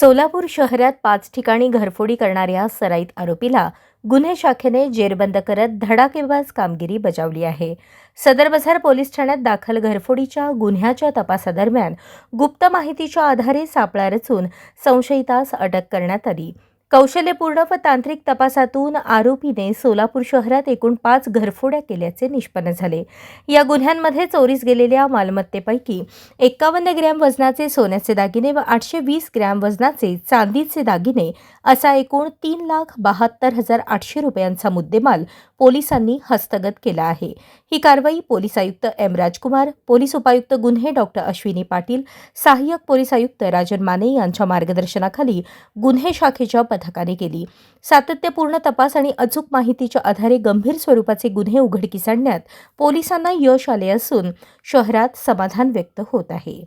सोलापूर शहरात 5 ठिकाणी घरफोडी करणाऱ्या सराईत आरोपीला गुन्हे शाखेने जेरबंद करत धडाकेबाज कामगिरी बजावली आहे. सदर बाजार पोलीस ठाण्यात दाखल घरफोडीच्या गुन्ह्याच्या तपासादरम्यान गुप्त माहितीच्या आधारे सापळा रचून संशयितास अटक करण्यात आली. कौशल्यपूर्ण व तांत्रिक तपासातून आरोपीने सोलापूर शहरात एकूण 5 घरफोड्या केल्याचे निष्पन्न झाले. या गुन्ह्यांमध्ये चोरीस गेलेल्या मालमत्तेपैकी 51 ग्रॅम वजनाचे सोन्याचे दागिने व 820 ग्रॅम वजनाचे चांदीचे दागिने असा एकूण 3,72,800 रुपयांचा मुद्देमाल पोलिसांनी हस्तगत केला आहे. ही कारवाई पोलीस आयुक्त एम राजकुमार, पोलीस उपायुक्त गुन्हे डॉक्टर अश्विनी पाटील, सहाय्यक पोलीस आयुक्त राजन माने यांच्या मार्गदर्शनाखाली गुन्हे शाखेच्या पथकाने केली. सातत्यपूर्ण तपास आणि अचूक माहितीच्या आधारे गंभीर स्वरूपाचे गुन्हे उघडकीस आणण्यात पोलिसांना यश आले असून शहरात समाधान व्यक्त होत आहे.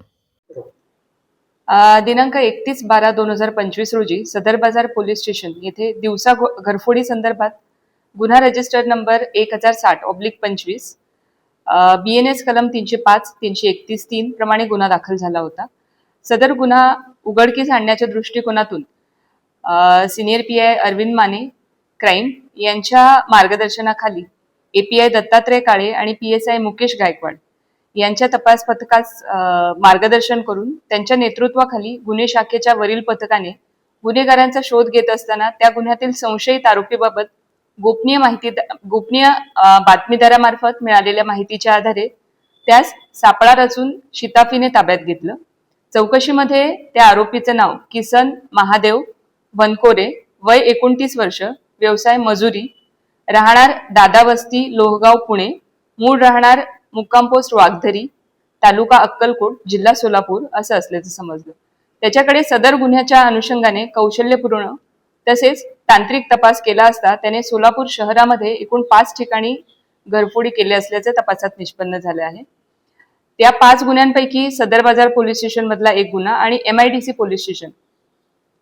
दिनांक 31/12/2025 रोजी सदर बाजार पोलीस स्टेशन येथे दिवसा घरफोडी संदर्भात गुन्हा रजिस्टर नंबर 1060/25 BNS कलम 305, 331-3 प्रमाणे गुन्हा दाखल झाला होता. सदर गुन्हा उघडकीस आणण्याच्या दृष्टिकोनातून senior PI Arvind Mane crime यांच्या मार्गदर्शनाखाली API दत्तात्रय काळे आणि PSI मुकेश गायकवाड यांच्या तपास पथकास मार्गदर्शन करून त्यांच्या नेतृत्वाखाली गुन्हे शाखेच्या वरील पथकाने गुन्हेगारांचा शोध घेत असताना त्या गुन्ह्यातील संशयित आरोपीबाबत गोपनीय बातमीदारामार्फत मिळालेल्या माहितीच्या आधारे त्यास सापळा रचून शिताफीने ताब्यात घेतलं. चौकशीमध्ये त्या आरोपीचं नाव किसन महादेव बनकोरे, वय 29 वर्ष, व्यवसाय मजुरी, राहणार दादा वस्ती लोहगाव पुणे, मूळ राहणार मुक्काम पोस्ट वाघधरी, तालुका अक्कलकोट, जिल्हा सोलापूर असं असल्याचं समजलं. त्याच्याकडे सदर गुन्ह्याच्या अनुषंगाने कौशल्यपूर्ण तसेच तांत्रिक तपास केला असता त्याने सोलापूर शहरामध्ये एकूण 5 ठिकाणी घरफोडी केली असल्याचे तपासात निष्पन्न झाले आहे. त्या 5 गुन्ह्यांपैकी सदर बाजार पोलीस स्टेशन मधला एक गुन्हा आणि MIDC पोलीस स्टेशन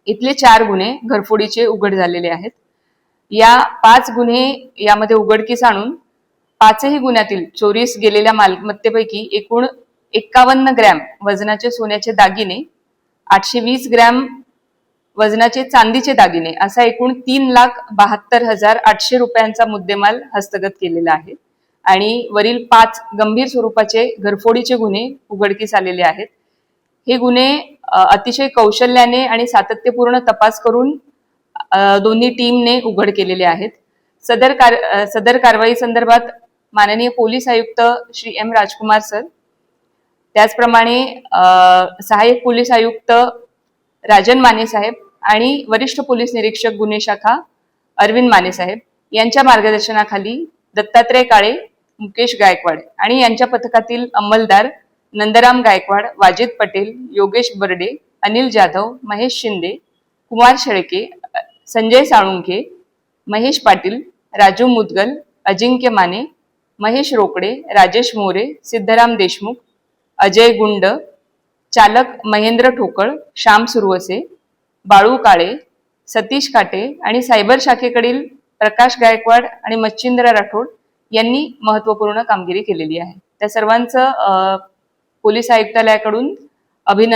इथले 4 गुन्हे घरफोडीचे उघड झालेले आहेत. या 5 गुन्हे यामध्ये उघडकीस आणून 5ही गुन्ह्यातील चोरीस गेलेल्या मालमत्तेपैकी एकूण 51 ग्रॅम वजनाचे सोन्याचे दागिने, 820 ग्रॅम वजनाचे चांदीचे दागिने असा एकूण 3,72,800 रुपयांचा मुद्देमाल हस्तगत केलेला आहे आणि वरील 5 गंभीर स्वरूपाचे घरफोडीचे गुन्हे उघडकीस आलेले आहेत. हे गुन्हे अतिशय कौशल्याने आणि सातत्यपूर्ण तपास करून दोन्ही टीमने उघड केलेले आहेत. सदर कारवाई संदर्भात माननीय पोलीस आयुक्त श्री एम राजकुमार सर, त्याचप्रमाणे सहाय्यक पोलीस आयुक्त राजन माने साहेब आणि वरिष्ठ पोलीस निरीक्षक गुन्हे शाखा अरविंद माने साहेब यांच्या मार्गदर्शनाखाली दत्तात्रय काळे, मुकेश गायकवाड आणि यांच्या पथकातील अंमलदार नंदराम गायकवाड, वाजिद पटेल, योगेश बर्डे, अनिल जाधव, महेश शिंदे, कुमार शेळके, संजय साळुंखे, महेश पाटील, राजू मुदगल, अजिंक्य माने, महेश रोकडे, राजेश मोरे, सिद्धराम देशमुख, अजय गुंड, चालक महेंद्र ठोकळ, श्याम सुरवसे, बाळू काळे, सतीश काटे आणि सायबर शाखेकडील प्रकाश गायकवाड आणि मच्छिंद्र राठोड यांनी महत्त्वपूर्ण कामगिरी केलेली आहे. त्या सर्वांचं पोलीस आयुक्तालयाकडून अभिनंदन.